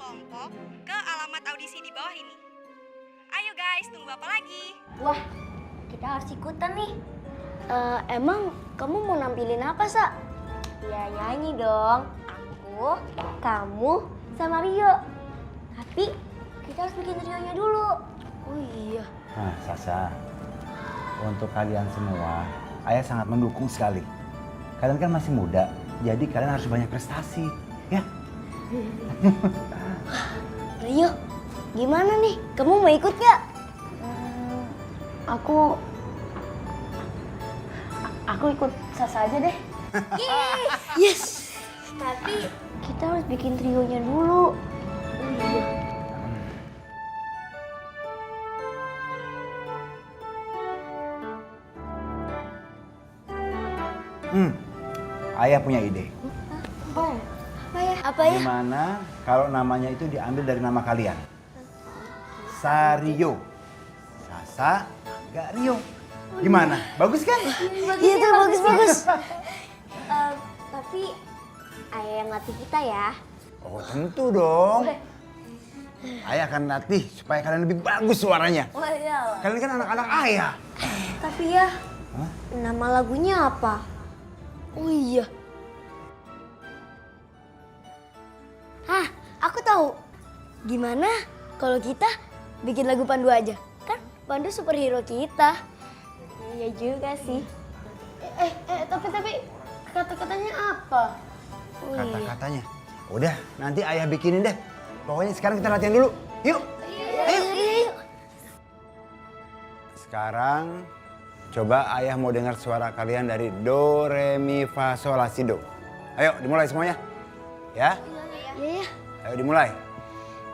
kelompok ke alamat audisi di bawah ini. Ayo guys, tunggu apa lagi? Wah, kita harus ikutan nih. Emang kamu mau nampilin apa, Sa? Ya nyanyi dong. Aku, kamu, sama Rio. Tapi kita harus bikin trionya dulu. Oh iya. Nah, Sasa, untuk kalian semua, ayah sangat mendukung sekali. Kalian kan masih muda, jadi kalian harus banyak prestasi, ya? Rio, gimana nih? Kamu mau ikut gak? Aku ikut Sasa aja deh. Yes. Tapi kita harus bikin trionya dulu. Oh iya. Ayah punya ide. Apa ya? Gimana kalau namanya itu diambil dari nama kalian? Sario. Sasa, gak Rio. Gimana? Bagus kan? Iya tuh, bagus-bagus. Tapi ayah yang latih kita ya. Oh tentu dong. Ayah akan latih supaya kalian lebih bagus suaranya. Oh iya. Kalian kan anak-anak ayah. Tapi ya, nama lagunya apa? Oh iya. Aku tahu. Gimana kalau kita bikin lagu Pandu aja? Kan Pandu superhero kita. Iya juga sih. Tapi kata-katanya apa? Oh, Kata-katanya. Udah, nanti ayah bikinin deh. Pokoknya sekarang kita latihan dulu. Yuk. Ayo. Sekarang coba ayah mau dengar suara kalian dari do, re, mi, fa, sol, la, si, do. Ayo dimulai semuanya. Ya? Iya. Ayo dimulai.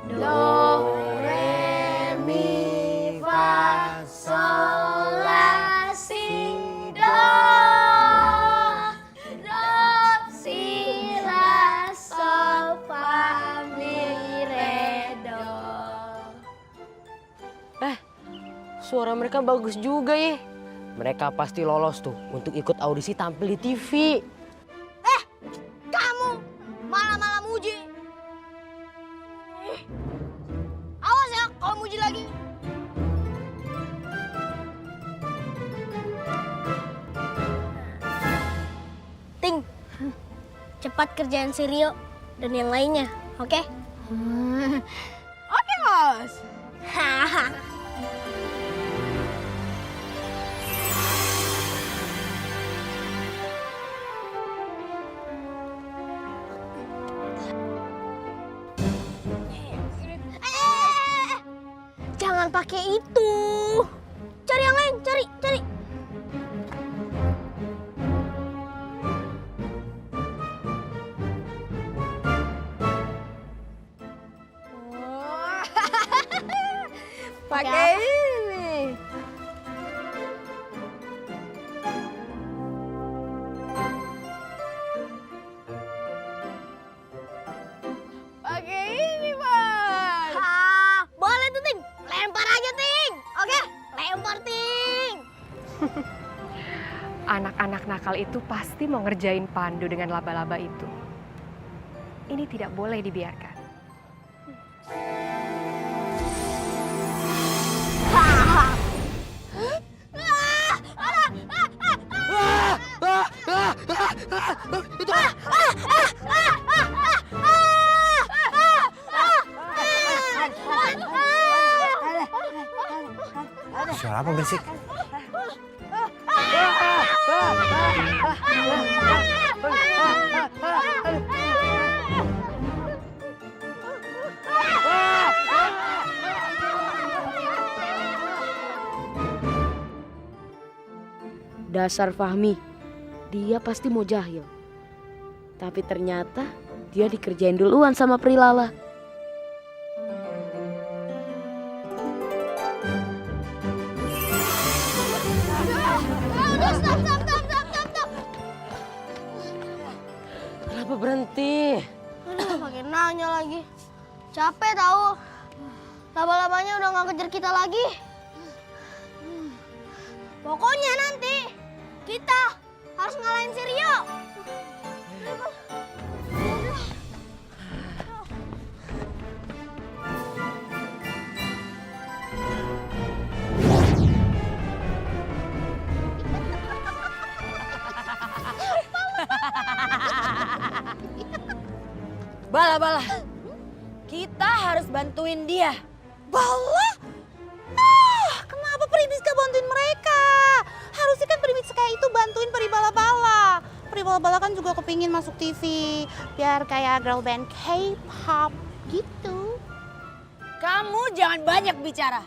Do, re, mi, fa, sol, la, si, do. Do, si, la, sol, fa, mi, re, do. Suara mereka bagus juga ya. Mereka pasti lolos tuh untuk ikut audisi tampil di TV. Kamu malah muji. Awas ya kalau muji lagi. Ting, cepat kerjaan si Rio dan yang lainnya, oke? Oke, Bos. Jangan pakai itu. Cari yang lain, cari. Pakai ini. Pakai ini, Bos. Boleh tuh, Ting. Lempar aja, Ting. Oke, lempar, Ting. Anak-anak nakal itu pasti mau ngerjain Pandu dengan laba-laba itu. Ini tidak boleh dibiarkan. Suara apa berisik? Dasar Fahmi, dia pasti mau jahil. Tapi ternyata dia dikerjain duluan sama Prilala. Stop. Kenapa berhenti? Aduh, pakai nanya lagi. Capek tahu. Laba-labanya udah nggak kejar kita lagi. Pokoknya nanti kita harus ngalahin si Rio. Bala-bala, kita harus bantuin dia. Bala? Kenapa Primis gak bantuin mereka? Harusnya kan Primis kayak itu bantuin Peri Bala-Bala. Peri Bala-Bala kan juga kepingin masuk TV. Biar kayak girl band K-pop gitu. Kamu jangan banyak bicara.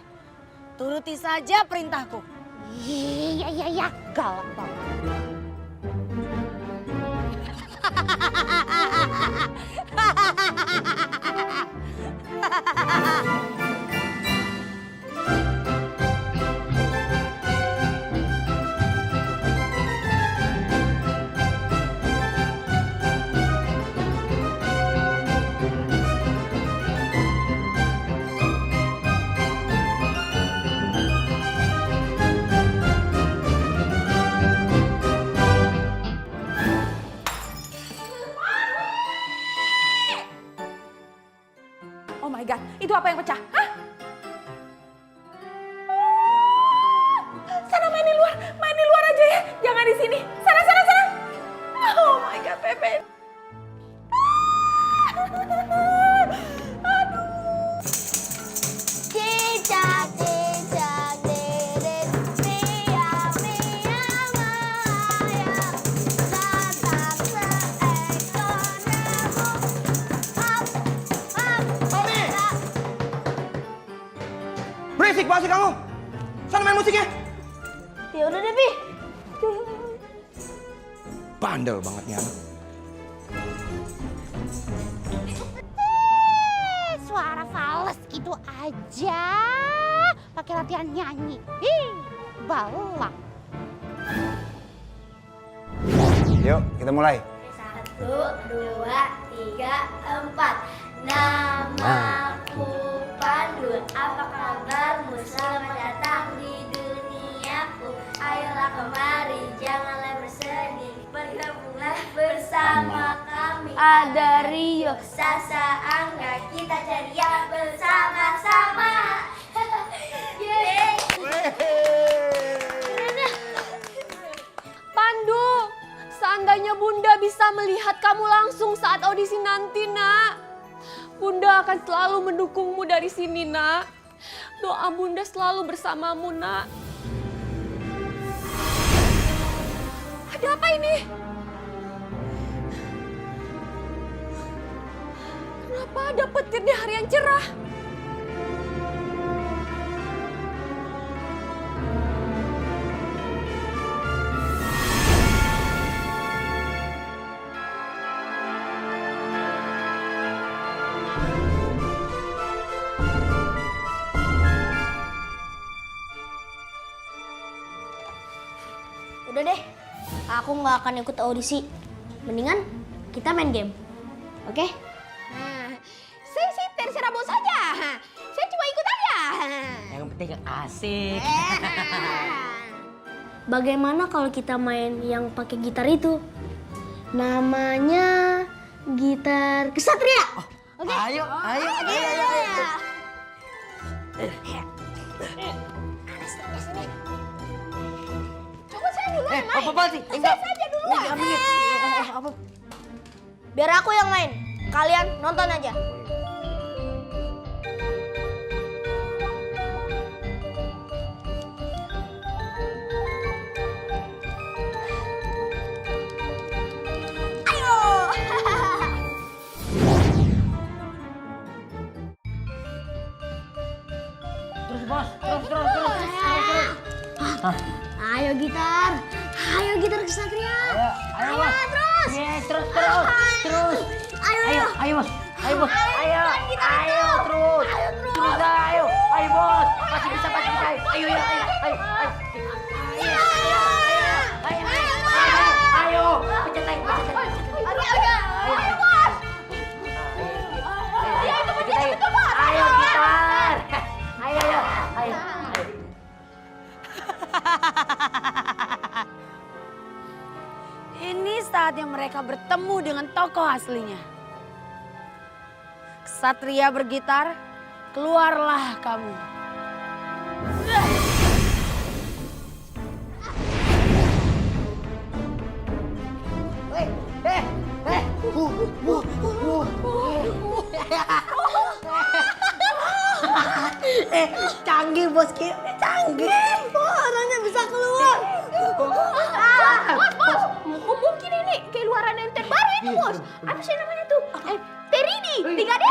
Turuti saja perintahku. Iya. Galak banget. Oh my god, itu apa yang pecah? Hah? Sana main di luar aja ya. Jangan di sini. Sana. Oh my god, Pepe. Cicak, deret, pria, maya, datang seekor nyamuk. Berisik banget sih kamu. Sana main musiknya. Ya udah deh, Pi. Bandel banget nih anak. Suara fals gitu aja. Pakai latihan nyanyi. Bala. Yuk, kita mulai. 1, 2, 3, 4. Namaku Pandu, apa kabarmu? Selamat datang di duniaku. Ayolah kemari, janganlah bersedih. Bergabunglah bersama kami. Ada Rio, Sasa, Angga, kita ceria bersama-sama. Yeay. Pandu, seandainya Bunda bisa melihat kamu langsung saat audisi nanti, Nak. Bunda akan selalu mendukungmu dari sini, Nak. Doa Bunda selalu bersamamu, Nak. Ada apa ini? Kenapa ada petir di hari yang cerah? Udah deh, aku nggak akan ikut audisi. Mendingan kita main game, oke? Saya sih terserah bos aja. Saya cuma ikut aja. Yang penting asik. Bagaimana kalau kita main yang pakai gitar itu? Namanya gitar kesatria. Oke? Ayo. Coba saya dulu yang main. Apa sih? Saya saja dulu. Biar aku yang main. Kalian nonton aja. Ayo gitar, ayo gitar kesatria. Ayo terus. Yes, terus. Ayo Bos. Ayo, terus. Ayo, Bos. Pasti bisa. Ayo. Ayo, pencet. Ayo, gitar. Ayo. Ini saatnya mereka bertemu dengan tokoh aslinya. Ksatria bergitar, keluarlah kamu. Canggih bos kita, canggih. Orangnya bisa keluar. Bos, mungkin ini keluaran yang terbaru itu bos. Apa sih namanya tuh? Teridi, 3D.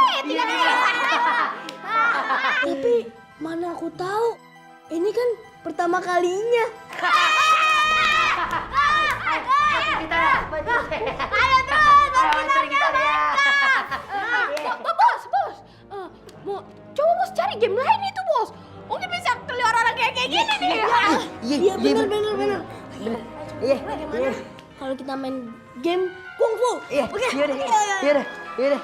Tapi mana aku tahu, ini kan pertama kalinya. Ayo terus, kita bos. Mau coba bos cari game lain itu bos. Mungkin bisa keluar orang kayak gini nih. Iya bener. Iya. Kalau kita main game kungfu. Iya. Oke. Yaudah.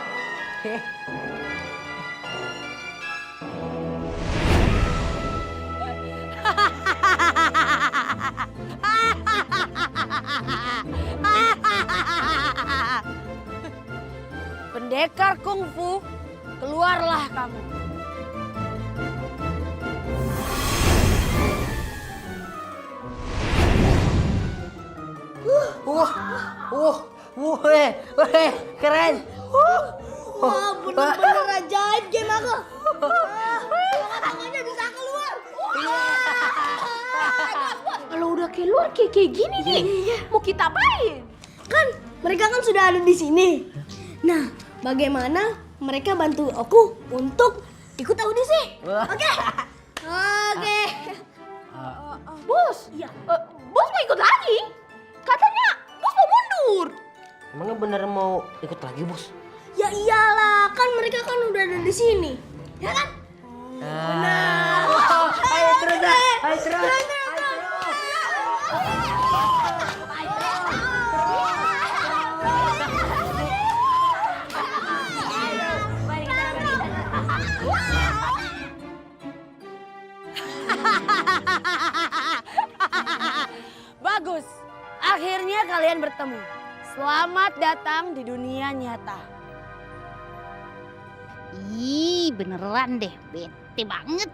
Pendekar kungfu, keluarlah kamu. Keren. Wah, bener-bener ajaib game aku. Tangannya bisa keluar. Kalau udah keluar kayak gini nih, mau kita apain? Kan mereka kan sudah ada di sini. Nah, bagaimana mereka bantu aku untuk ikut audisi? Oke. Bos, bos mau ikut lagi? Katanya bos mau mundur. Emangnya bener mau ikut lagi bos? Ya iyalah, kan mereka kan udah ada di sini. Ya kan? Ayo terus. Bagus, akhirnya kalian bertemu. Selamat datang di dunia nyata. Ih, beneran deh, bete banget.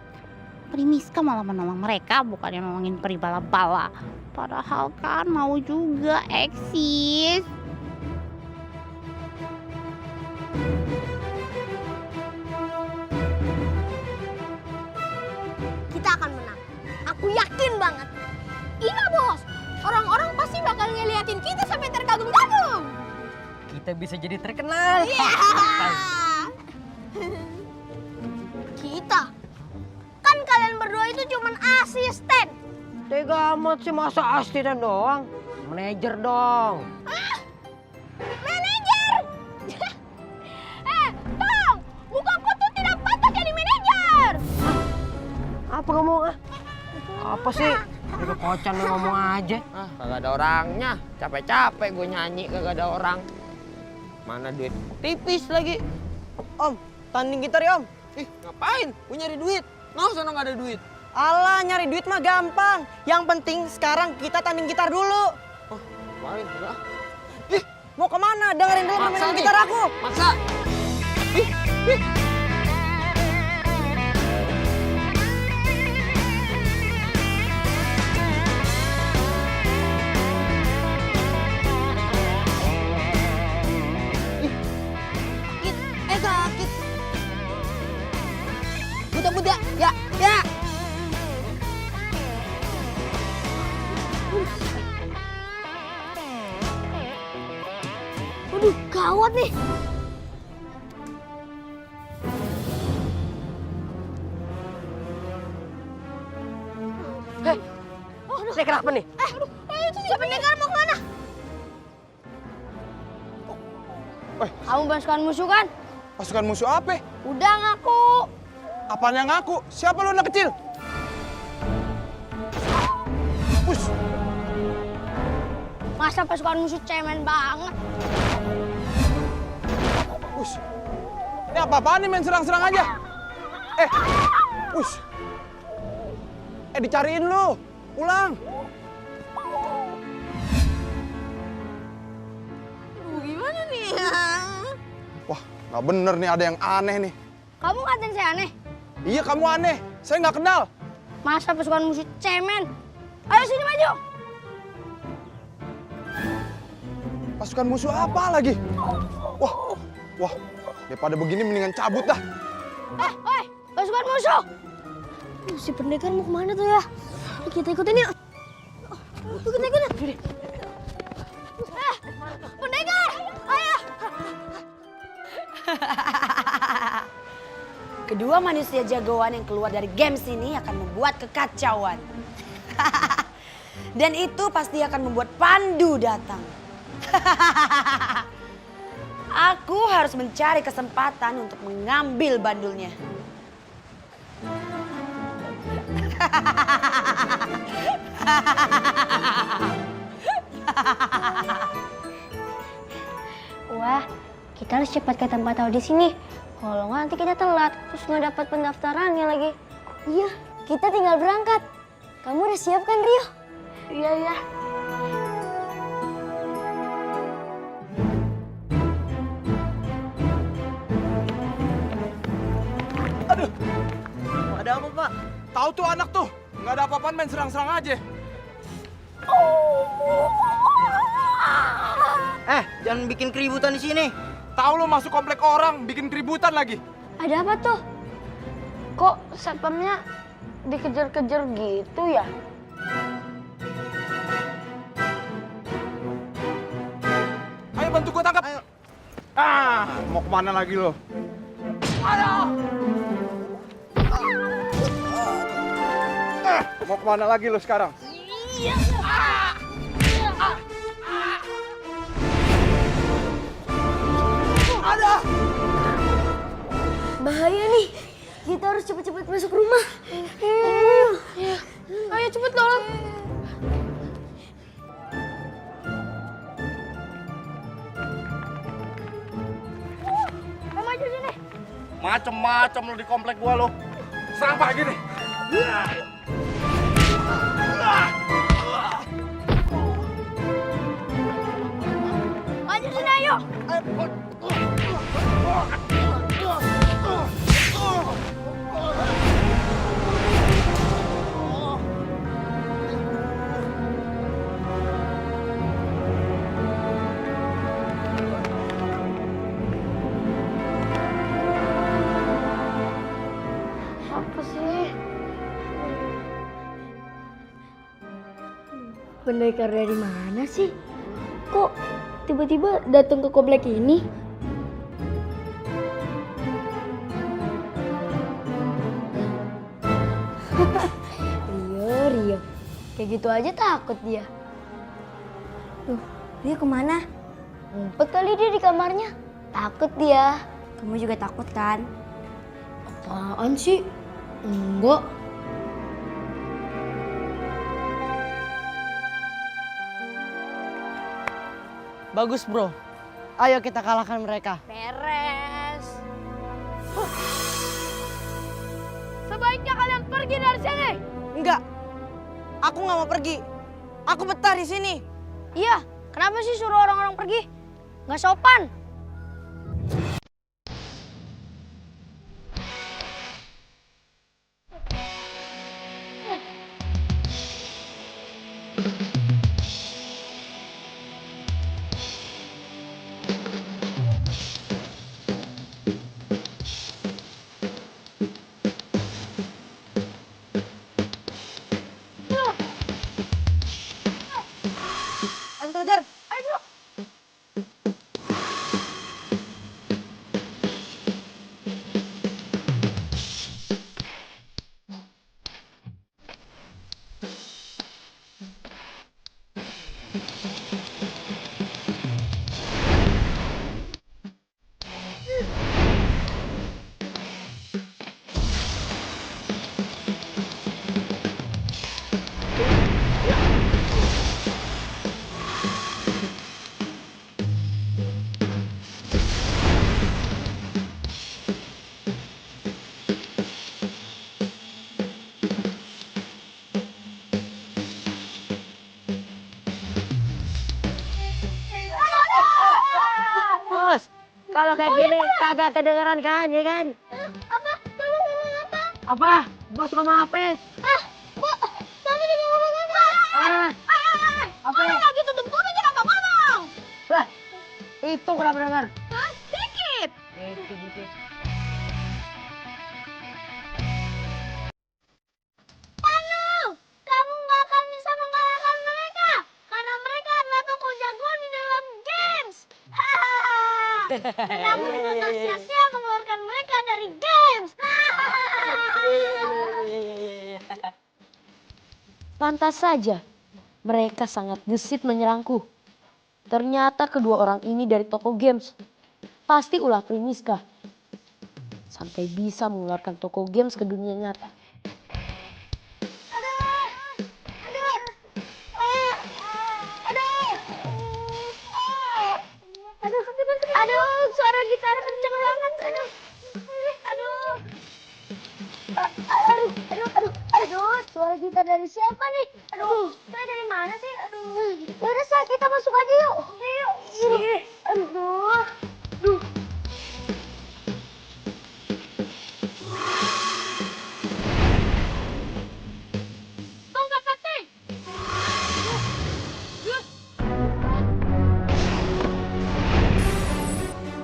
Primiska malah menolong mereka, bukannya nolongin peri bala-bala. Padahal kan mau juga eksis. Kita akan menang. Aku yakin banget. Iya bos, orang-orang pasti bakal ngeliatin kita sampai terkagum-kagum. Kita bisa jadi terkenal. Kita. Kan kalian berdua itu cuman asisten. Tega amat sih, masa asisten doang? Manajer dong. Manajer! Tong, mukaku tuh tidak pantas jadi manajer. Apa kamu? Apa sih? Udah kocan lu ngomong aja. Kagak ada orangnya. Capek-capek gue nyanyi kagak ada orang. Mana duit? Tipis lagi. Om, tanding gitar ya om. Ih, ngapain? Gue nyari duit. Mau sana nggak ada duit. Alah, nyari duit mah gampang. Yang penting sekarang kita tanding gitar dulu. Oh, ngapain? Enggak. Ih, mau kemana? Dengerin dulu permainan gitar aku. Maksa. Ih. Sakit. Buta-buta. Ya. Waduh, gawat nih. Ini kenapa nih? Itu si pendekar mau kemana? Kamu pasukan musuh kan? Pasukan musuh apa? Udah ngaku. Apaan yang ngaku? Siapa lu anak kecil? Push. Masa pasukan musuh cemen banget? Push. Ini apa-apaan nih main serang-serang aja? Push. Dicariin lu. Pulang. Gimana nih? Wah, nggak bener nih, ada yang aneh nih. Kamu ngatain saya aneh? Iya, kamu aneh. Saya nggak kenal. Masa pasukan musuh cemen? Ayo sini maju. Pasukan musuh apa lagi? Wah, daripada begini mendingan cabut dah. Pasukan musuh. Si pendekar mau kemana tuh ya? Kita ikutin yuk. Kita ikutin. Pendekar, ayo. Kedua manusia jagoan yang keluar dari games ini akan membuat kekacauan. Dan itu pasti akan membuat Pandu datang. Aku harus mencari kesempatan untuk mengambil bandulnya. Wah, kita harus cepat ke tempat audisi nih. Kalau nggak nanti kita telat, terus nggak dapat pendaftarannya lagi. Iya, kita tinggal berangkat. Kamu udah siap kan, Rio? Iya, iya. Aduh, ada apa Pak? Tahu tuh anak tuh, nggak ada apa-apaan main serang-serang aja. Jangan bikin keributan di sini. Tahu lo masuk komplek orang, bikin keributan lagi. Ada apa tuh? Kok satpamnya dikejar-kejar gitu ya? Ayo bantu gua tangkap. Ayo. Mau kemana lagi lo? Mau kemana lagi lo sekarang? Bahaya nih. Kita harus cepet-cepet masuk rumah. Ayo cepet dong. Maju sini. Macem-macem lo di komplek gua lo. Serang pagi nih. Maju sini, ayo. Apa sih? Pendekar dari mana sih? Kok tiba-tiba datang ke komplek ini? Rio. Kayak gitu aja takut dia. Rio kemana? Ngumpet kali dia di kamarnya. Takut dia. Kamu juga takut kan? Apaan sih? Enggak. Bagus bro. Ayo kita kalahkan mereka. Beres. Sebaiknya kalian pergi dari sini. Enggak. Aku nggak mau pergi. Aku betah di sini. Iya, kenapa sih suruh orang-orang pergi? Nggak sopan. Kalau kayak gini kagak kedengeran kan, ya kan? Apa? Kamu ngomong apa? Apa? Bos ngomong apa? Kamu juga ngomong apa? Apa? Lagi tutup kuping kenapa ngomong? Lah, itu kenapa dengar? Dikit. Dikit. Kamu itu sia-sia mengeluarkan mereka dari games. Pantas saja, mereka sangat gesit menyerangku. Ternyata kedua orang ini dari toko games. Pasti ulah Primiska. Sampai bisa mengeluarkan toko games ke dunia nyata. Aduh, suara gitar kenceng banget. Aduh, suara gitar dari siapa nih? Aduh, suara dari mana sih? Aduh, yaudah Sa, kita masuk aja yuk. Yuk. Aduh.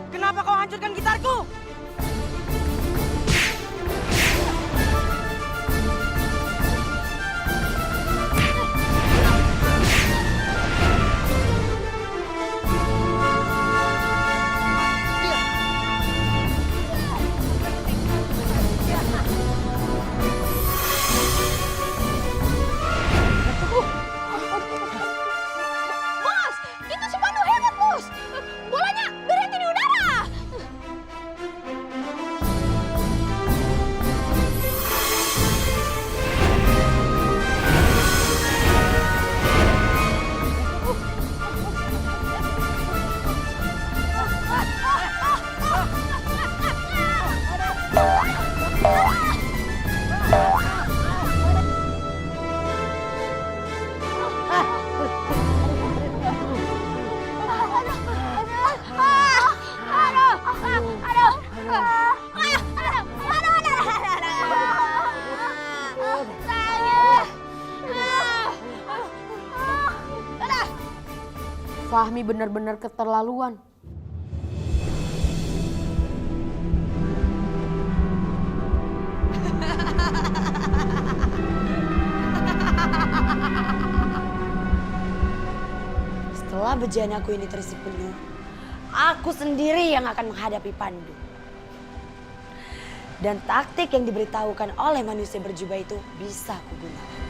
Kenapa kau hancurkan gitarku? Bos, itu si Pandu hebat, Bos. Bolanya berhenti di udara. Fahmi benar-benar keterlaluan. Setelah bejanaku ini terisi penuh, aku sendiri yang akan menghadapi Pandu. Dan taktik yang diberitahukan oleh manusia berjubah itu bisa kugunakan.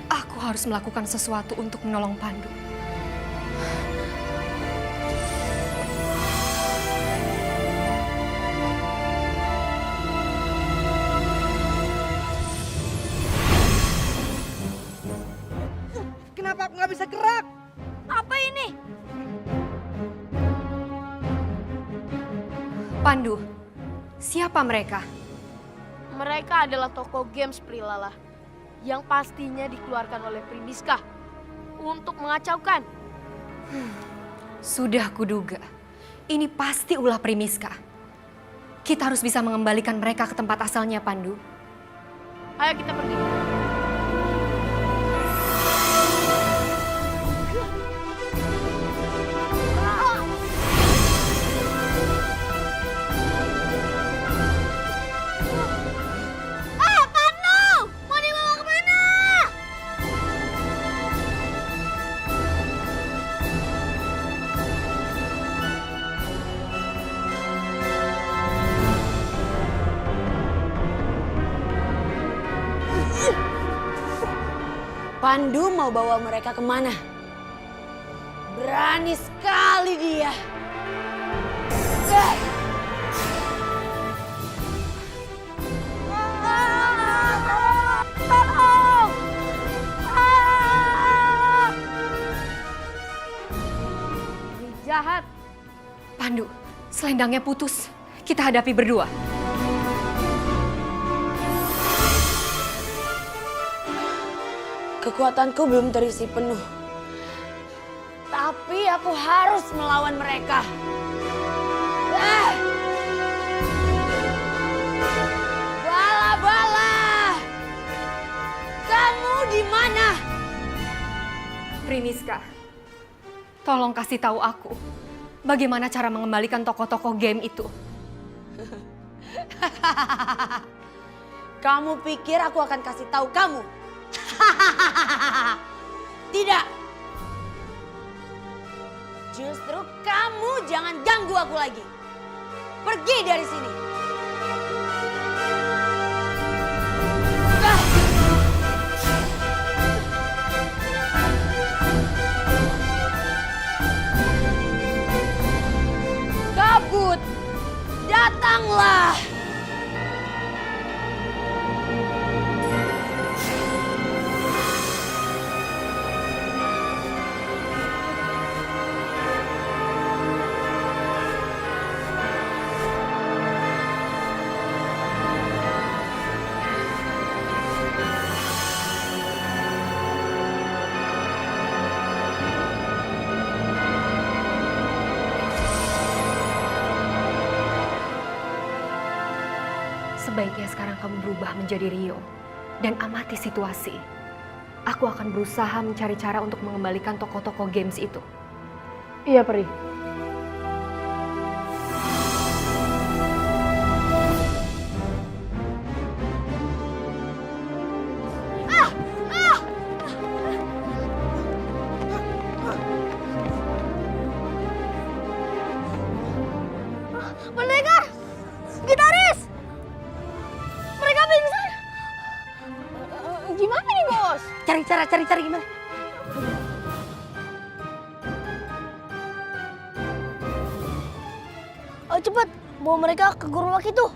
Aku harus melakukan sesuatu untuk menolong Pandu. Kenapa aku nggak bisa gerak? Apa ini? Pandu, siapa mereka? Mereka adalah toko games Prilala. Yang pastinya dikeluarkan oleh Primiska untuk mengacaukan. Sudah kuduga. Ini pasti ulah Primiska. Kita harus bisa mengembalikan mereka ke tempat asalnya, Pandu. Ayo kita pergi. Pandu mau bawa mereka kemana? Berani sekali dia. Jahat. Pandu, selendangnya putus. Kita hadapi berdua. Kekuatanku belum terisi penuh. Tapi aku harus melawan mereka. Bala-bala! Kamu di mana? Primiska, tolong kasih tahu aku bagaimana cara mengembalikan toko-toko game itu. Kamu pikir aku akan kasih tahu kamu? Tidak. Justru kamu jangan ganggu aku lagi. Pergi dari sini. Kabut, datanglah. Sebaiknya sekarang kamu berubah menjadi Rio dan amati situasi. Aku akan berusaha mencari cara untuk mengembalikan toko-toko games itu. Iya, Peri. Pendekar! Gitaris! Mereka pingsan! Gimana nih, Bos? Cari gimana? Oh, cepat, bawa mereka ke guru laki itu.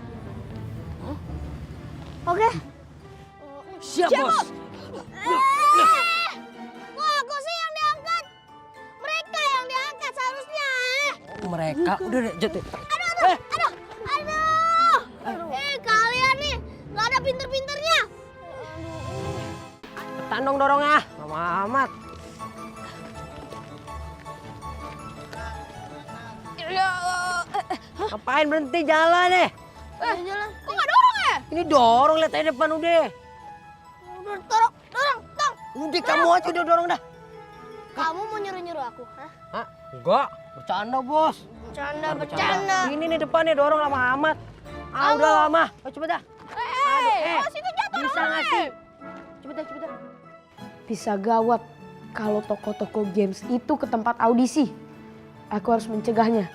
Oke. Siap, Bos. Kok aku sih yang diangkat? Mereka yang diangkat seharusnya. Mereka udah deh, jatuh. Aduh. Kalian nih, nggak ada pinter-pinternya. Cepetan dong dorongnya. Lama amat. Ngapain berhenti jalan deh? Jalan. Kok nggak dorong ya? Ini dorong, lihat aja depan udah. Udah, dorong, tong. Udah kamu aja udah dorong dah. Kamu mau nyuruh-nyuruh aku, hah? Hah? Enggak, bercanda bos. Bercanda. Ini nih depannya dorong lama amat. Ah udah lama, oh, cepet dah. Bos itu jatuh. Bisa nggak sih? Cepet dah. Bisa gawat kalau toko-toko games itu ke tempat audisi. Aku harus mencegahnya.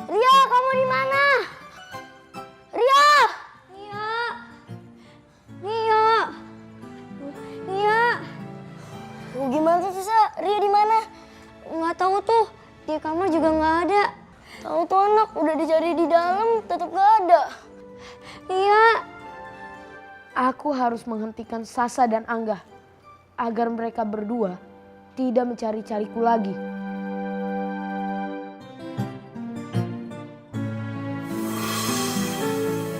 Rio, kamu di mana? Rio. Gimana sih, Sa? Rio di mana? Nggak tahu tuh. Di kamar juga nggak ada. Tahu tuh anak udah dicari di dalam, tetap nggak ada. Iya. Aku harus menghentikan Sasa dan Angga agar mereka berdua tidak mencari-cariku lagi.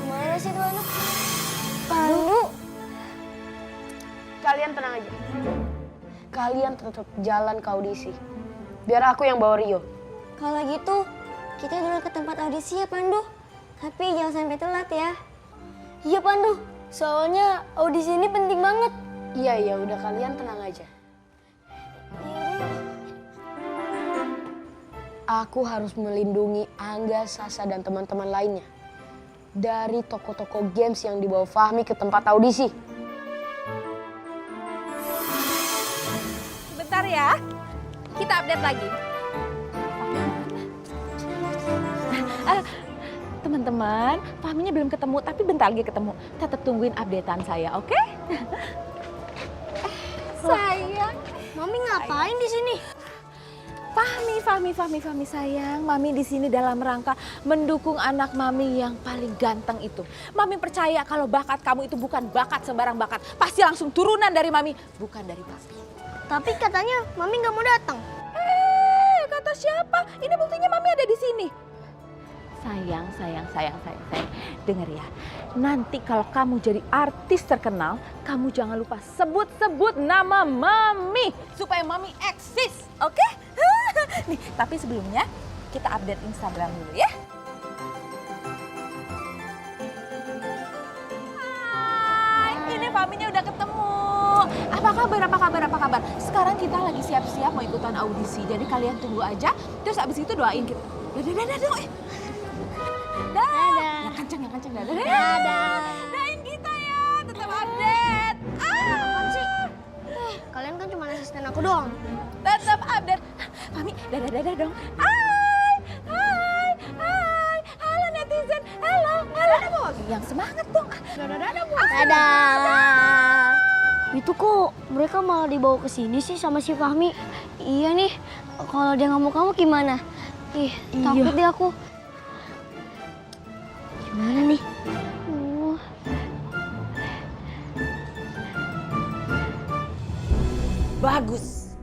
Mana sih tuh anak? Pandu. Kalian tenang aja. Kalian tetap jalan ke audisi. Biar aku yang bawa Rio. Kalau gitu, kita dulu ke tempat audisi ya, Pandu. Tapi jangan sampai telat ya. Iya, Pandu. Soalnya audisi ini penting banget. Iya, udah kalian tenang aja. Aku harus melindungi Angga, Sasa, dan teman-teman lainnya dari toko-toko games yang dibawa Fahmi ke tempat audisi. Bentar ya, kita update lagi. Teman-teman, Fahminya belum ketemu, tapi bentar lagi ketemu. Tetap tungguin updatean saya, oke? Sayang. Mami ngapain di sini? Fahmi sayang. Mami di sini dalam rangka mendukung anak Mami yang paling ganteng itu. Mami percaya kalau bakat kamu itu bukan bakat sembarang bakat. Pasti langsung turunan dari Mami, bukan dari Papi. Tapi katanya Mami nggak mau datang. Kata siapa? Ini buktinya Mami ada di sini. Sayang. Dengar ya, nanti kalau kamu jadi artis terkenal, kamu jangan lupa sebut-sebut nama Mami. Supaya Mami eksis, oke? Nih, tapi sebelumnya kita update Instagram dulu ya. Hai, ini Fahminya udah ketemu. Apa kabar? Sekarang kita lagi siap-siap mau ikutan audisi. Jadi kalian tunggu aja. Terus abis itu doain kita. Dadah dong. Dadah. Yang kenceng. Dadah. Doain kita ya. Tetap update. Kalian kan cuma asisten aku doang. Tetap update. Fahmi, dadah dong. Hai. Halo netizen. Halo. Bos. Yang semangat dong. Dadah bos. Dadah. Itu kok mereka malah dibawa ke sini sih sama si Fahmi. Iya nih, kalau dia ngamuk-ngamuk gimana? Takut deh aku. Gimana nih? Bagus.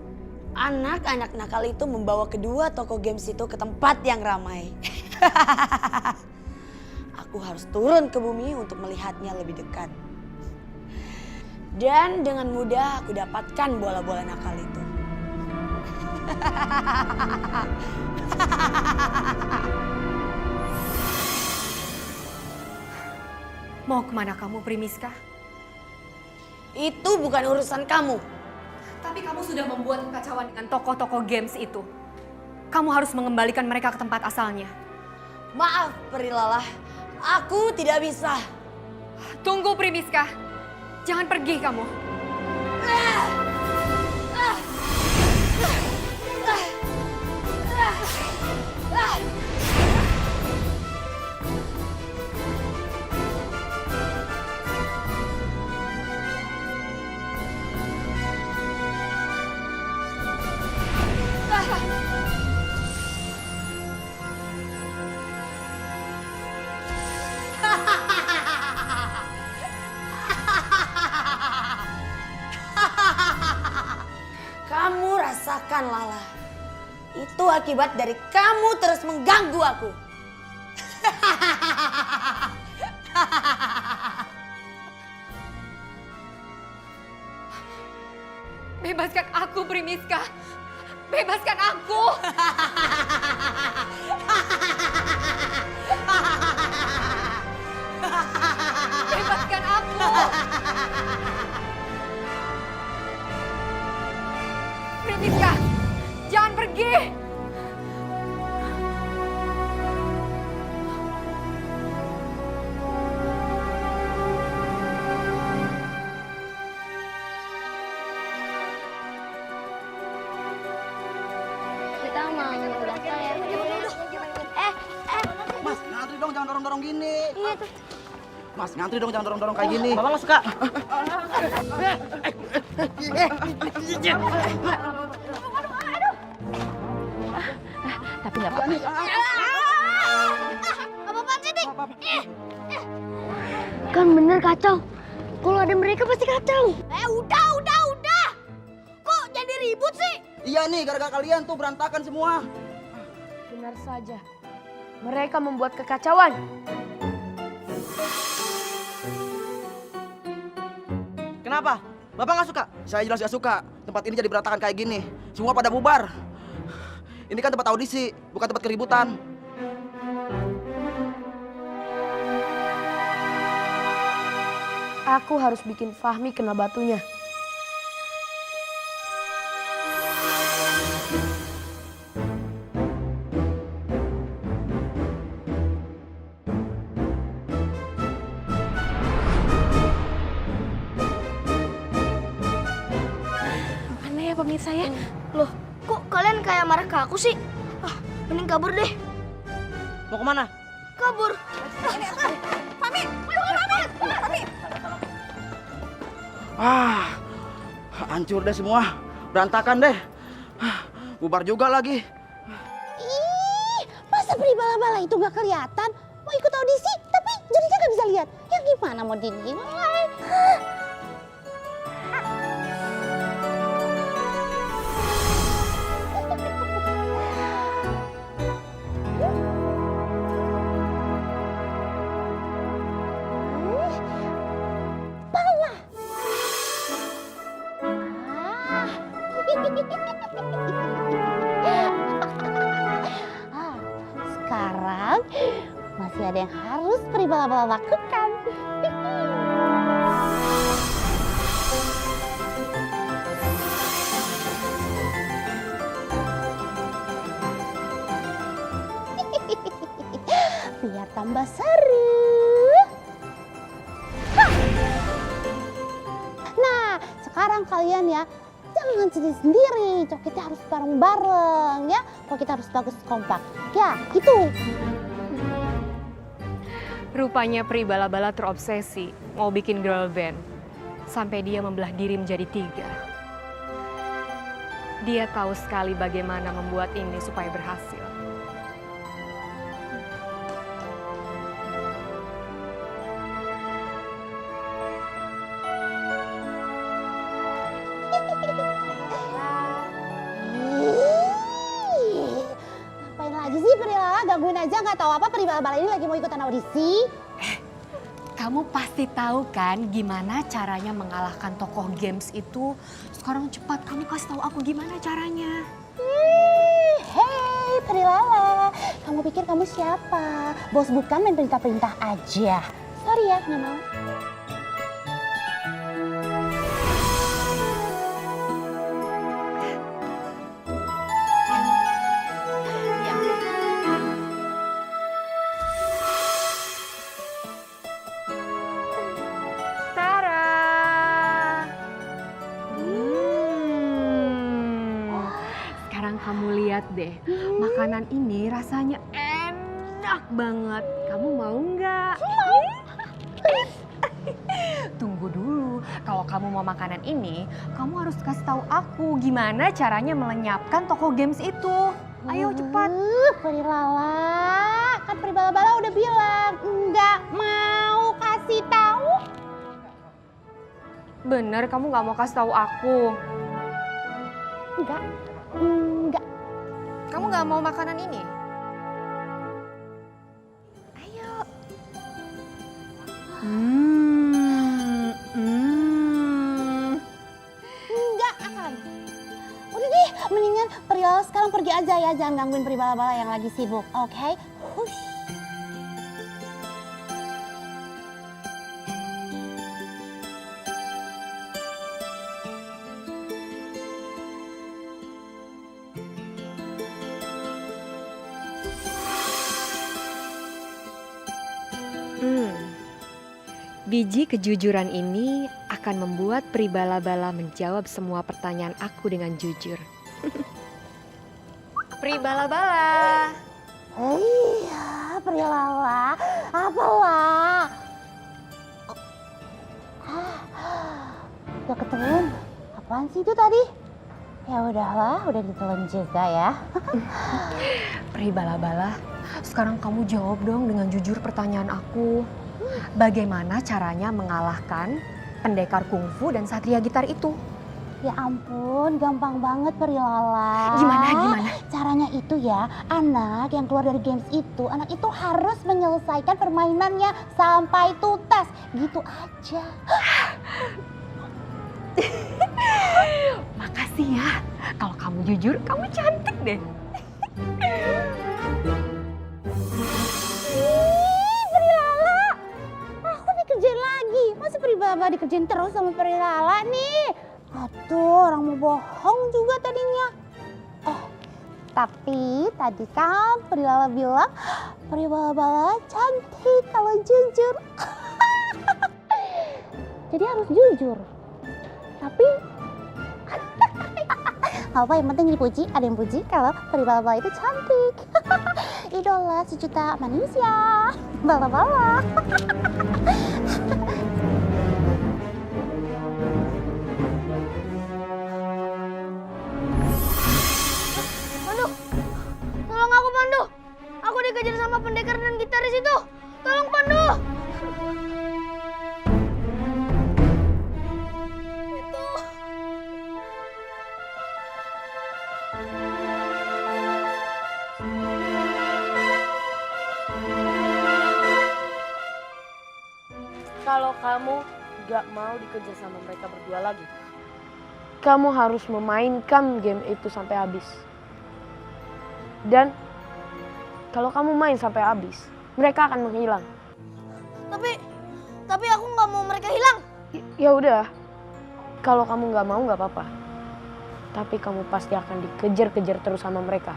Anak-anak nakal itu membawa kedua toko games itu ke tempat yang ramai. Aku harus turun ke bumi untuk melihatnya lebih dekat. Dan dengan mudah aku dapatkan bola-bola nakal itu. Mau kemana kamu, Primiska? Itu bukan urusan kamu. Tapi kamu sudah membuat kekacauan dengan toko-toko games itu. Kamu harus mengembalikan mereka ke tempat asalnya. Maaf, Perilalah. Aku tidak bisa. Tunggu, Primiska. Jangan pergi kamu. Kamu rasakan, Lala. Itu akibat dari kamu terus mengganggu aku. Bebaskan aku, Primiska. Bebaskan aku. Bebaskan aku. Primiska, jangan pergi. Kita mau daftar ya. Mas, ngantri dong, jangan dorong-dorong gini. Iya tuh. Mas, ngantri dong, jangan dorong-dorong kayak gini. Bapak nggak suka. Tapi nggak apa-apa. Apa-apaan sih, Dik? Kan bener kacau. Kalau ada mereka pasti kacau. Udah. Kok jadi ribut sih? Iya nih, gara-gara kalian tuh berantakan semua. Benar saja. Mereka membuat kekacauan. Kenapa? Bapak nggak suka? Saya jelas nggak suka. Tempat ini jadi berantakan kayak gini. Semua pada bubar. Ini kan tempat audisi, bukan tempat keributan. Aku harus bikin Fahmi kena batunya. Mana ya pemirsa ya? Loh, kok kalian kayak marah ke aku sih? Mending kabur deh. Mau kemana? Kabur. Hancur deh semua. Berantakan deh. Bubar juga lagi. Ih, masa peri bala-bala itu nggak kelihatan? Mau ikut audisi, tapi jadinya nggak bisa lihat. Ya gimana mau dinilai? Sekarang masih ada yang harus peri bala-bala lakukan. tambah seru. Hah! Nah, sekarang kalian ya jangan sendiri-sendiri. Kita harus bareng-bareng ya. Kalau kita harus bagus kompak. Ya, gitu. Rupanya Pri Bala-Bala terobsesi mau bikin girl band. Sampai dia membelah diri menjadi 3. Dia tahu sekali bagaimana membuat ini supaya berhasil. Ngapain lagi sih Pri Lala? Gangguin aja, nggak tahu apa Pri Bala-Bala ini lagi mau ikutan audisi. Kamu pasti tahu kan gimana caranya mengalahkan tokoh games itu. Sekarang cepat kamu kasih tahu aku gimana caranya. Hei Pri Lala, kamu pikir kamu siapa? Bos bukan main perintah-perintah aja. Sorry ya, nggak mau. Sekarang kamu lihat deh, makanan ini rasanya enak banget. Kamu mau nggak? Tunggu dulu, kalau kamu mau makanan ini, kamu harus kasih tahu aku gimana caranya melenyapkan toko games itu. Ayo cepat. Pri Lala, kan Pri Bala-Bala udah bilang nggak mau kasih tahu. Bener, kamu nggak mau kasih tahu aku. Enggak. Kamu nggak mau makanan ini? Ayo. Enggak akan. Udah deh, mendingan Pri Lala sekarang pergi aja ya. Jangan gangguin Pri Bala-Bala yang lagi sibuk, oke? Hush. Biji kejujuran ini akan membuat Pri Bala-Bala menjawab semua pertanyaan aku dengan jujur. Pri Bala-Bala. Iya, Pri Lala. Apalah? Udah ketemuan. Apaan sih itu tadi? Ya udahlah, udah ditelan juga ya. Pri Bala-Bala, sekarang kamu jawab dong dengan jujur pertanyaan aku. Bagaimana caranya mengalahkan pendekar kungfu dan satria gitar itu? Ya ampun, gampang banget Pri Lala. Gimana? Caranya itu ya, anak yang keluar dari games itu, anak itu harus menyelesaikan permainannya sampai tuntas. Gitu aja. Makasih ya. Kalau kamu jujur, kamu cantik deh. Pri Lala, aku dikerjain lagi. Masa Pri Bala dikerjain terus sama Pri Lala nih? Aduh, orang mau bohong juga tadinya. Tapi tadi kan Pri Lala bilang Pri Bala cantik kalau jujur. Jadi harus jujur. Tapi apa yang penting dipuji, ada yang puji kalau Pri Bala itu cantik. Idola sejuta manusia. Bala-bala. Tolong aku, Pandu. Aku dikejar sama pendekar dan gitaris itu. Tolong, Pandu. Kalau kamu gak mau dikejar sama mereka berdua lagi, kamu harus memainkan game itu sampai habis. Dan kalau kamu main sampai habis, mereka akan menghilang. Tapi aku nggak mau mereka hilang. Ya udah, kalau kamu nggak mau nggak apa-apa. Tapi kamu pasti akan dikejar-kejar terus sama mereka.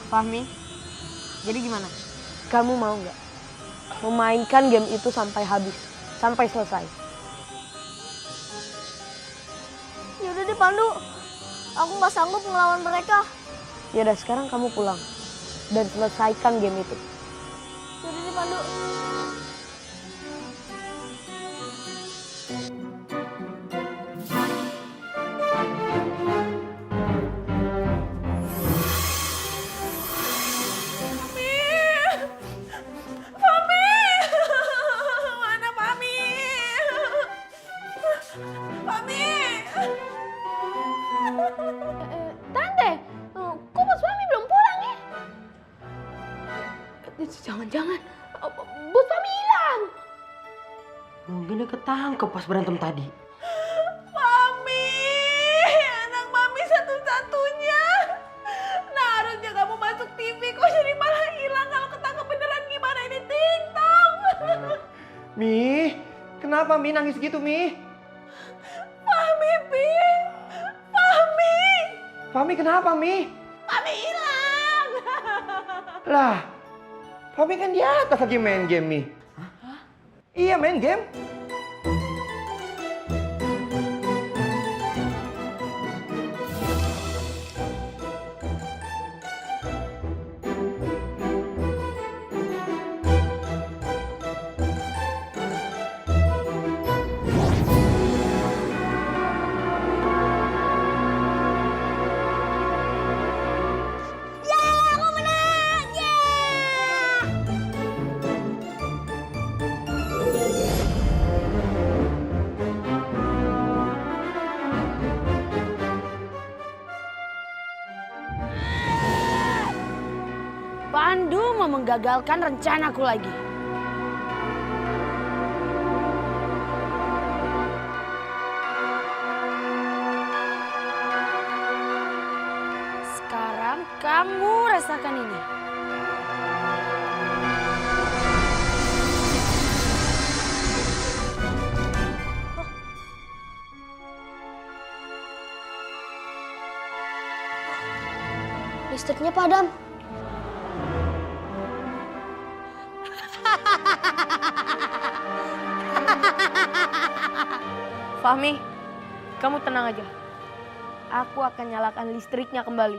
Fahmi, jadi gimana? Kamu mau nggak memainkan game itu sampai habis, sampai selesai? Ya udah deh Pandu, aku nggak sanggup ngelawan mereka. Ya udah sekarang kamu pulang dan selesaikan game itu. Ya udah deh Pandu. Mana Mami? Mami! Tante, kok Bos Fahmi belum pulang ya? Jangan-jangan Bos Fahmi hilang. Mungkin dia ketangkep pas berantem tadi. Mami! Anak Mami satu-satunya. Nah harusnya kamu masuk TV, kok jadi malah hilang? Kalau ketangkep beneran gimana ini Ting-tong? Mi, kenapa Mi nangis gitu Mi? Mami, Pi! Mami! Fahmi kenapa Mi? Mami hilang! Lah, Fahmi kan di atas lagi main game Mi. Iya main game. Pandu mau menggagalkan rencanaku lagi. Sekarang kamu rasakan ini. Listriknya padam. Fahmi, kamu tenang aja. Aku akan nyalakan listriknya kembali.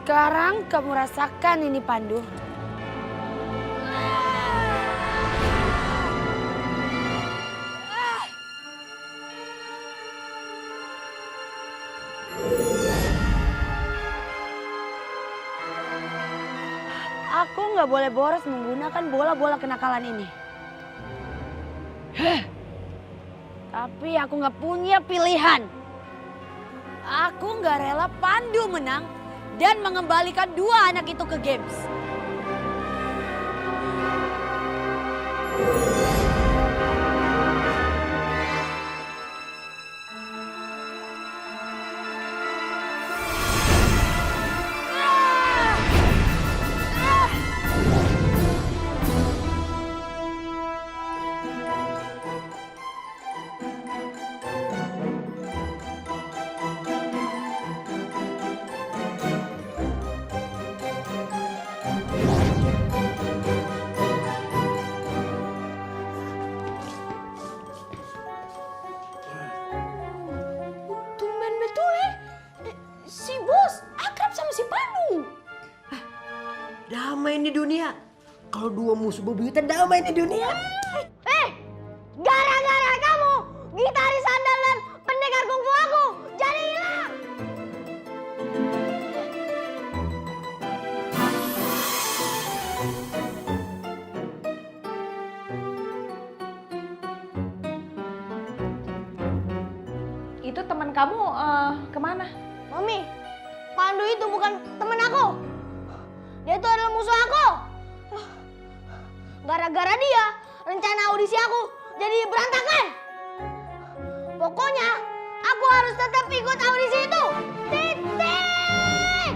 Sekarang kamu rasakan ini Pandu. Aku nggak boleh boros menggunakan bola-bola kenakalan ini. Tapi aku nggak punya pilihan. Aku nggak rela Pandu menang dan mengembalikan dua anak itu ke games. Tumben betul ya. Si Bos akrab sama si Pandu. Damai di dunia. Kalau dua musuh bebuyutan damai di dunia. Gara-gara kamu, gitaris andal dan pendekar kungfu aku jadi hilang. Itu teman kamu kemana? Mami, Pandu itu bukan temen aku. Dia itu adalah musuh aku. Gara-gara dia, rencana audisi aku jadi berantakan. Pokoknya aku harus tetap ikut audisi itu. Titik!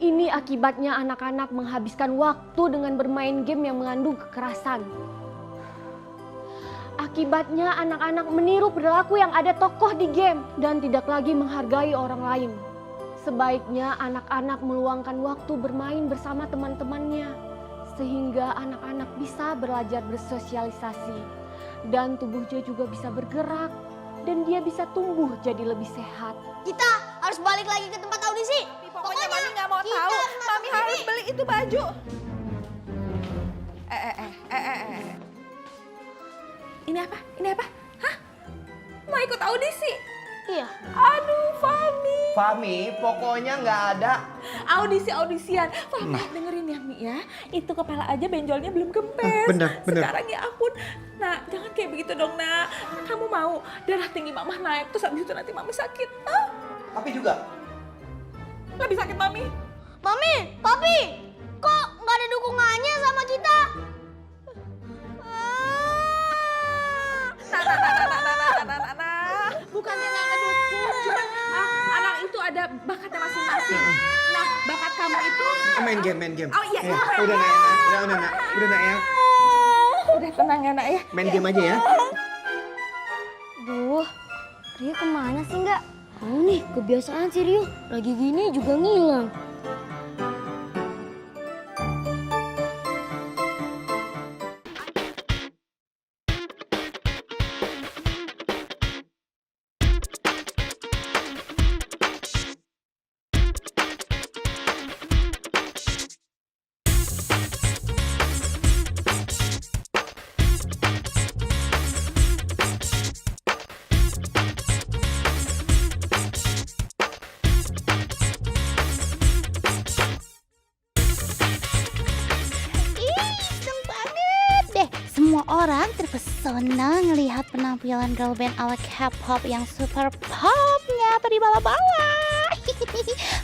Ini akibatnya anak-anak menghabiskan waktu dengan bermain game yang mengandung kekerasan. Akibatnya anak-anak meniru perilaku yang ada tokoh di game dan tidak lagi menghargai orang lain. Sebaiknya anak-anak meluangkan waktu bermain bersama teman-temannya sehingga anak-anak bisa belajar bersosialisasi dan tubuhnya juga bisa bergerak dan dia bisa tumbuh jadi lebih sehat. Kita harus balik lagi ke tempat audisi. Pokoknya Mami nggak mau tahu. Mami harus beli itu baju. Ini apa? Ini apa? Hah? Mau ikut audisi? Iya. Aduh, Fami. Fami, pokoknya nggak ada. Audisi-audisian. Fami, dengerin ya, Mi ya. Itu kepala aja benjolnya belum kempes. Bener. Sekarang ya ampun. Nah, jangan kayak begitu dong, Nak. Kamu mau darah tinggi Mama naik, terus habis itu nanti Mami sakit. Ah, Papi juga. lebih sakit Mami. Mami, Papi, kok nggak ada dukungannya sama kita? Nah. Bukannya nggak ngedukung, cuma anak itu ada bakatnya masing-masing. Nah, bakat kamu itu Main game. Oh iya, iya. Udah nak ya. Udah tenang ya, Nak ya. Main game aja ya. Duh, Rio kemana sih nggak? Kamu nih, kebiasaan sih Rio. Lagi gini juga ngilang. Semua orang terpesona ngelihat penampilan girl band ala K-pop yang super popnya tadi bala-bala.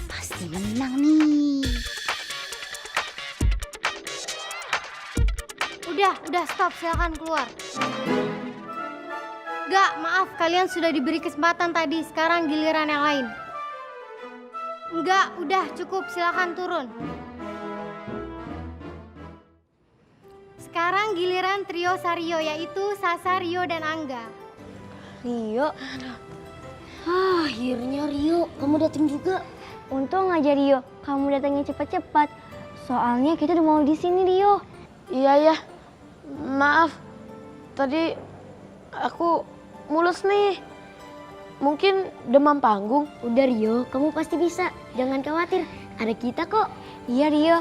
Pasti menang nih. Udah stop, silakan keluar. Gak, maaf, kalian sudah diberi kesempatan tadi, sekarang giliran yang lain. Enggak, udah cukup, silakan turun. Sekarang giliran trio Sario, yaitu Sasa, Rio, dan Angga. Rio, akhirnya Rio, kamu datang juga. Untung aja Rio, kamu datangnya cepat-cepat. Soalnya kita udah mau di sini Rio. Iya ya, maaf. Tadi aku mulus nih. Mungkin demam panggung. Udah Rio, kamu pasti bisa. Jangan khawatir, ada kita kok. Iya Rio.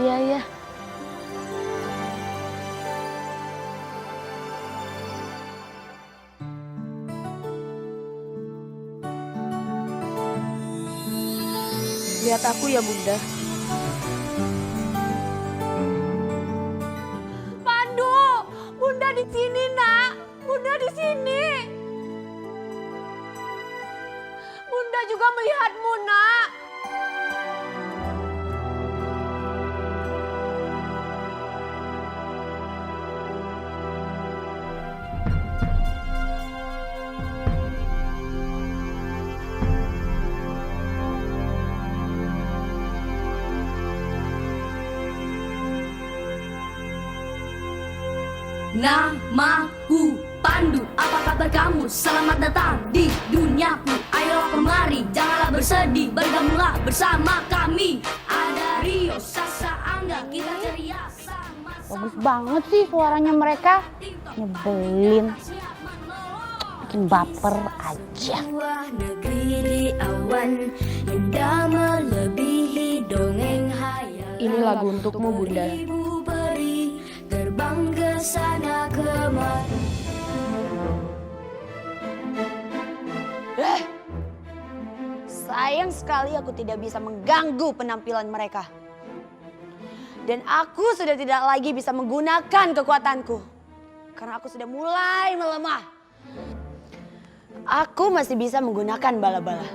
Iya. Lihat aku ya, Bunda. Pandu, Bunda di sini, Nak. Bunda di sini. Bunda juga melihatmu, Nak. Namaku Pandu, apa kabar kamu? Selamat datang di duniaku. Ayo kemari, janganlah bersedih, bergabunglah bersama kami. Ada Rio, Sasa, Angga, kita ceria sama-sama. Bagus banget sih suaranya mereka. Nyebelin. Bikin baper aja. Sebuah negeri di awan, indah melebihi dongeng hayal. Ini lagu untukmu, Bunda. Ibu peri terbang ke sana kemari. Sayang sekali aku tidak bisa mengganggu penampilan mereka. Dan aku sudah tidak lagi bisa menggunakan kekuatanku. Karena aku sudah mulai melemah. Aku masih bisa menggunakan bala-bala.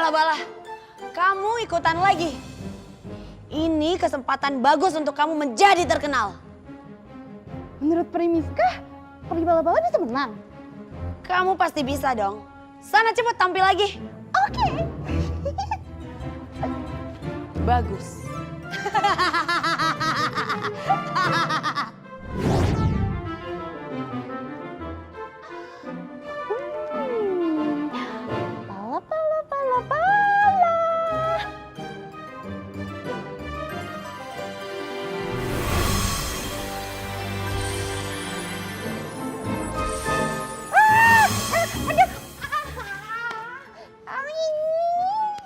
bala-bala, kamu ikutan lagi. Ini kesempatan bagus untuk kamu menjadi terkenal. Menurut Primiska, peri bala-bala bisa menang. Kamu pasti bisa dong. Sana cepat tampil lagi. Oke. Bagus.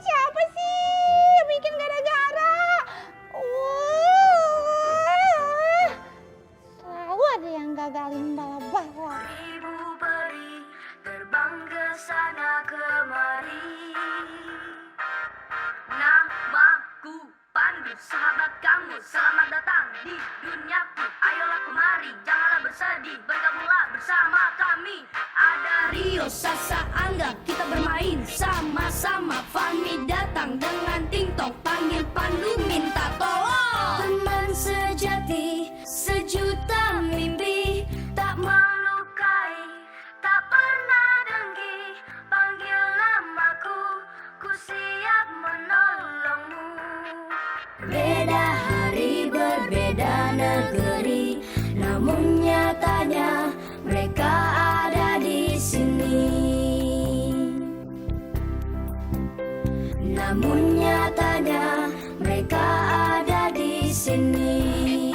Siapa sih yang bikin gara-gara? Selalu ada yang gagalin bala-bala. Ibu peri terbang ke sana kemari. Namaku Pandu, sahabat kamu, selamat datang di duniaku. Ayolah kemari, janganlah bersedih, bergabunglah bersama kami. Ada Rio, Sasa, Angga, kita bermain sama-sama. Fahmi datang dengan tingtong, panggil Pandu minta tolong. Teman sejati, sejuta mimpi, tak melukai, tak pernah dengki. Panggil namaku, ku siap menolongmu. Beda hari, berbeda negeri, namun nyatanya mereka ada di sini. Namun nyatanya mereka ada di sini.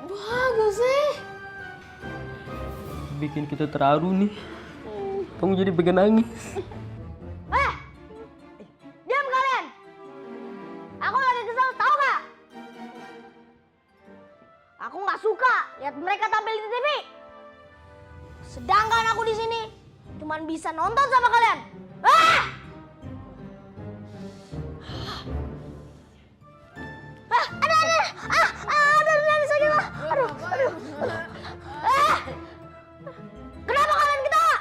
Bagus sih. Bikin kita terharu nih. Kamu jadi pengen nangis. Diam kalian. Aku lagi kesel, tahu nggak? Aku nggak suka lihat mereka tampil di TV. Sedangkan aku di sini cuman bisa nonton sama kalian. Ada sakit lah. Aduh. Kenapa kalian ketawa?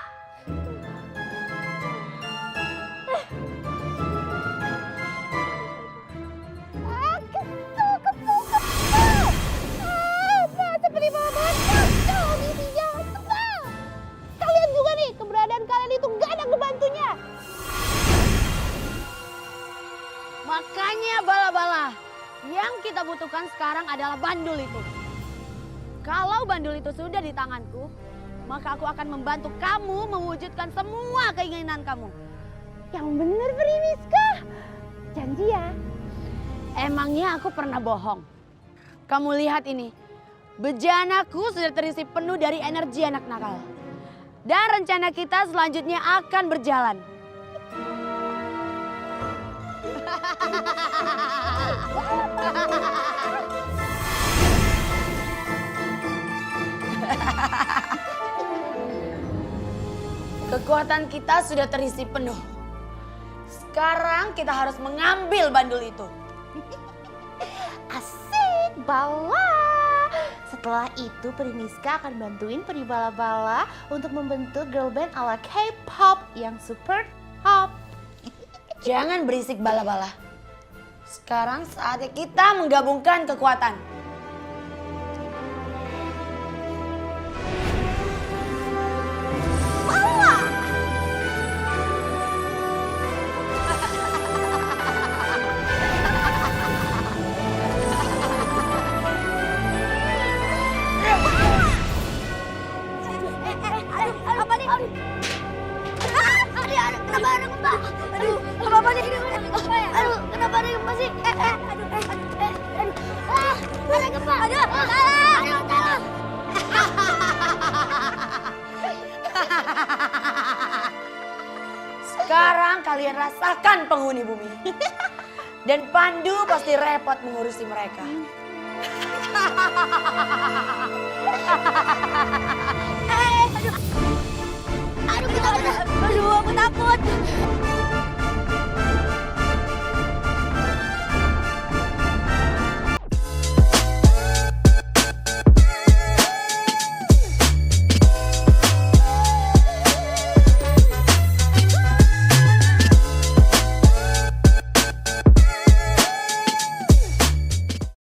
Seperti bala-bala kacau misinya. Sebel. Kalian juga nih, keberadaan kalian itu gak ada ngebantunya. Makanya bala-bala, yang kita butuhkan sekarang adalah bandul itu. Kalau bandul itu sudah di tanganku, maka aku akan membantu kamu mewujudkan semua keinginan kamu. Yang bener Primiska. Janji ya. Emangnya aku pernah bohong? Kamu lihat ini, bejanaku sudah terisi penuh dari energi anak nakal. Dan rencana kita selanjutnya akan berjalan. Kekuatan kita sudah terisi penuh. Sekarang kita harus mengambil bandul itu. Asik, Bala. Setelah itu Primiska akan bantuin peri bala-bala untuk membentuk girl band ala K-pop yang super hot. Jangan berisik bala-bala. Sekarang saatnya kita menggabungkan kekuatan. Sekarang kalian rasakan penghuni bumi. Dan Pandu pasti repot mengurusi mereka. Aduh, aku takut.